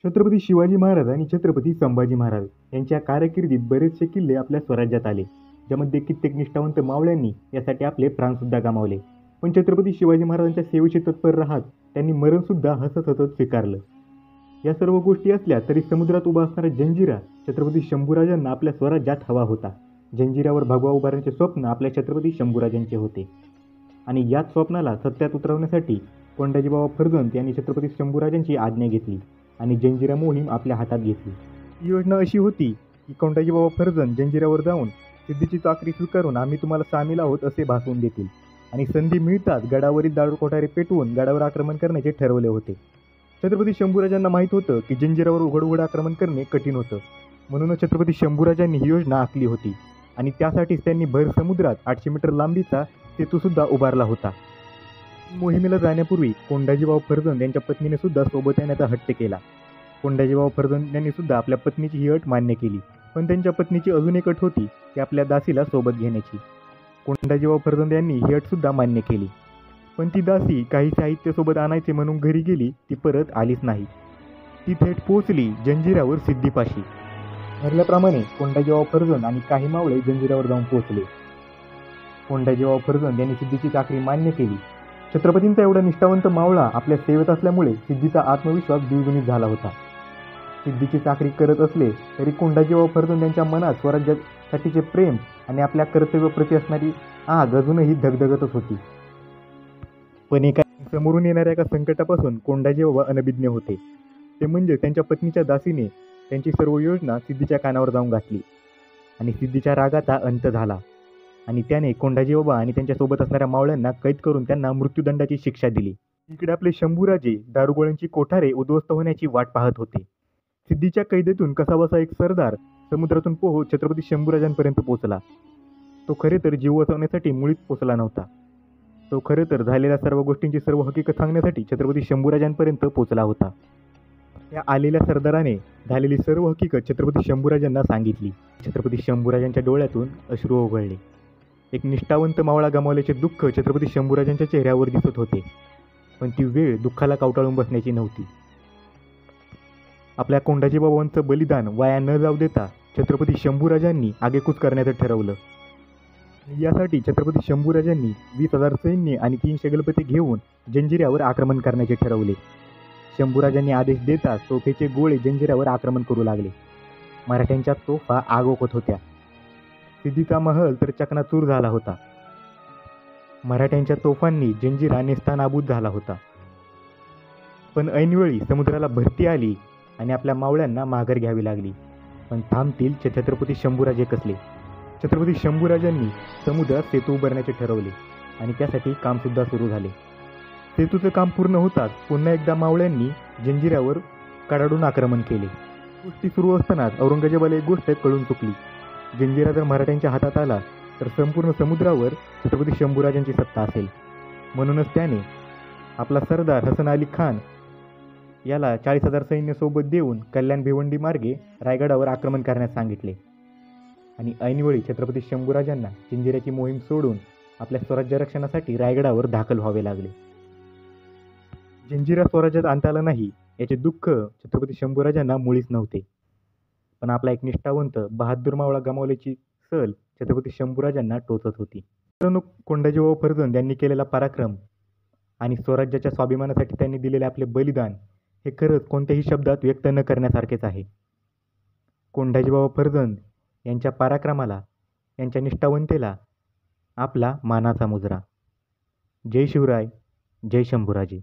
छत्रपती शिवाजी महाराज आणि छत्रपती संभाजी महाराज यांच्या कारकिर्दीत बरेचसे किल्ले आपल्या स्वराज्यात आले, ज्यामध्ये कित्येक निष्ठावंत मावळ्यांनी यासाठी आपले प्राणसुद्धा गमावले. पण छत्रपती शिवाजी महाराजांच्या सेवेशी तत्पर राहत त्यांनी मरणसुद्धा हसत हसत स्वीकारलं. या सर्व गोष्टी असल्या तरी समुद्रात उभा असणारा जंजिरा छत्रपती शंभूराजांना आपल्या स्वराज्यात हवा होता. जंजिऱ्यावर भगवा उभारण्याचे स्वप्न आपल्या छत्रपती शंभूराजांचे होते आणि याच स्वप्नाला सत्यात उतरवण्यासाठी कोंडाजीबाबा फर्जंद यांनी छत्रपती शंभूराजांची आज्ञा घेतली आणि जंजिरा मोहीम आपल्या हातात घेतली. ही योजना अशी होती की कोंडाजीबाबा फर्जंद जंजिऱ्यावर जाऊन सिद्धीची चाकरी स्वीकारून आम्ही तुम्हाला सामील आहोत असे भासवून देतील आणि संधी मिळताच गडावरील दारू कोठारे पेटवून गडावर आक्रमण करण्याचे ठरवले होते. छत्रपती शंभूराजांना माहीत होतं की जंजिऱ्यावर उघड आक्रमण करणे कठीण होतं, म्हणूनच छत्रपती शंभूराजांनी ही योजना आखली होती आणि त्यासाठीच त्यांनी भर समुद्रात 800 मीटर लांबीचा सेतूसुद्धा उभारला होता. मोहिमेला जाण्यापूर्वी कोंडाजीबाबा फर्जंद यांच्या पत्नीने सुद्धा सोबत येण्याचा हट्ट केला. कोंडाजीबाबा फर्जंद यांनी सुद्धा आपल्या पत्नीची ही अट मान्य केली, पण त्यांच्या पत्नीची अजून एक अट होती की आपल्या दासीला सोबत घेण्याची. कोंडाजीबाबा फर्जंद यांनी ही अट सुद्धा मान्य केली, पण ती दासी काही साहित्य सोबत आणायचे म्हणून घरी गेली, ती परत आलीच नाही. ती थेट पोहोचली जंजिऱ्यावर सिद्धीपाशी. ठरल्याप्रमाणे कोंडाजीबाबा फर्जंद आणि काही मावळे जंजिऱ्यावर जाऊन पोहोचले. कोंडाजीबाबा फर्जंद यांनी सिद्धीची चाकरी मान्य केली. छत्रपतींचा एवढा निष्ठावंत मावळा आपल्या सेवेत असल्यामुळे सिद्धीचा आत्मविश्वास द्विगुणित झाला होता. सिद्धीची चाकरी करत असले तरी कोंडाजीबाबा फर्जंद यांच्या मनात स्वराज्यासाठीचे प्रेम आणि आपल्या कर्तव्याप्रती असणारी आग अजूनही धगधगतच होती. पण समोरून येणाऱ्या एका संकटापासून कोंडाजीबाबा अनभिज्ञ होते. ते म्हणजे त्यांच्या पत्नीच्या दासीने त्यांची सर्व योजना सिद्धीच्या कानावर जाऊन घातली आणि सिद्धीच्या रागाचा अंत झाला आणि त्याने कोंडाजीबाबा आणि त्यांच्यासोबत असणाऱ्या मावळ्यांना कैद करून त्यांना मृत्यूदंडाची शिक्षा दिली. इकडे आपले शंभूराजे दारुगोळ्यांची कोठारे उद्ध्वस्त होण्याची वाट पाहत होते. सिद्धीच्या कैदेतून कसाबसा एक सरदार समुद्रातून पोहोच छत्रपती शंभूराजांपर्यंत पोहोचला. तो खरे तर जीव वाचवण्यासाठी मुळीच पोहोचला नव्हता. तो खरे तर झालेल्या सर्व गोष्टींची सर्व हकीकत सांगण्यासाठी छत्रपती शंभूराजांपर्यंत पोहोचला होता. त्या आलेल्या सरदाराने झालेली सर्व हकीकत छत्रपती शंभूराजांना सांगितली. छत्रपती शंभूराजांच्या डोळ्यातून अश्रू ओघळले. एक निष्ठावंत मावळा गमावल्याचे दुःख छत्रपती शंभूराजांच्या चेहऱ्यावर दिसत होते, पण ती वेळ दुःखाला कावटाळून बसण्याची नव्हती. आपल्या कोंडाजीबाबांचं बलिदान वाया न जाऊ देता छत्रपती शंभूराजांनी आगेकूच करण्याचं ठरवलं. यासाठी छत्रपती शंभूराजांनी 20,000 सैन्य आणि 3 शगलपती घेऊन जंजिऱ्यावर आक्रमण करण्याचे ठरवले. शंभूराजांनी आदेश देताच तोफेचे गोळे जंजिऱ्यावर आक्रमण करू लागले. मराठ्यांच्या तोफा आगोपत होत्या. सिद्धीचा महल तर चकनाचूर झाला होता. मराठ्यांच्या तोफांनी जंजिरा नेस्तानाबूत झाला होता. पण ऐनवेळी समुद्राला भरती आली आणि आपल्या मावळ्यांना माघार घ्यावी लागली. पण थांबतील छत्रपती शंभूराजे कसले. छत्रपती शंभूराजांनी समुद्रात सेतू उभारण्याचे ठरवले आणि त्यासाठी कामसुद्धा सुरू झाले. सेतूचं काम पूर्ण होताच पुन्हा एकदा मावळ्यांनी जंजिऱ्यावर कडाडून आक्रमण केले. गोष्टी सुरू असतानाच औरंगजेबाला एक गोष्ट कळून चुकली. जंजिरा जर मराठ्यांच्या हातात आला तर संपूर्ण समुद्रावर छत्रपती शंभूराजांची सत्ता असेल. म्हणूनच त्याने आपला सरदार हसन अली खान याला 40,000 सैन्य सोबत देऊन कल्याण भिवंडी मार्गे रायगडावर आक्रमण करण्यास सांगितले आणि ऐनवेळी छत्रपती शंभूराजांना जंजिऱ्याची मोहीम सोडून आपल्या स्वराज्य रक्षणासाठी रायगडावर दाखल व्हावे लागले. जंजिरा स्वराज्यात आणता आला नाही याचे दुःख छत्रपती शंभूराजांना मुळीच नव्हते. पण आपला एक निष्ठावंत बहादूर मावळा गमावल्याची सल छत्रपती शंभूराजांना टोचत होती. मित्रांनो, कोंडाजीबाबा फर्जंद यांनी केलेला पराक्रम आणि स्वराज्याच्या स्वाभिमानासाठी त्यांनी दिलेले आपले बलिदान हे खरंच कोणत्याही शब्दात व्यक्त न करण्यासारखेच आहे. कोंडाजीबाबा फर्जंद यांच्या पराक्रमाला, यांच्या निष्ठावंतेला आपला मानाचा मुजरा. जय शिवराय, जय शंभूराजे.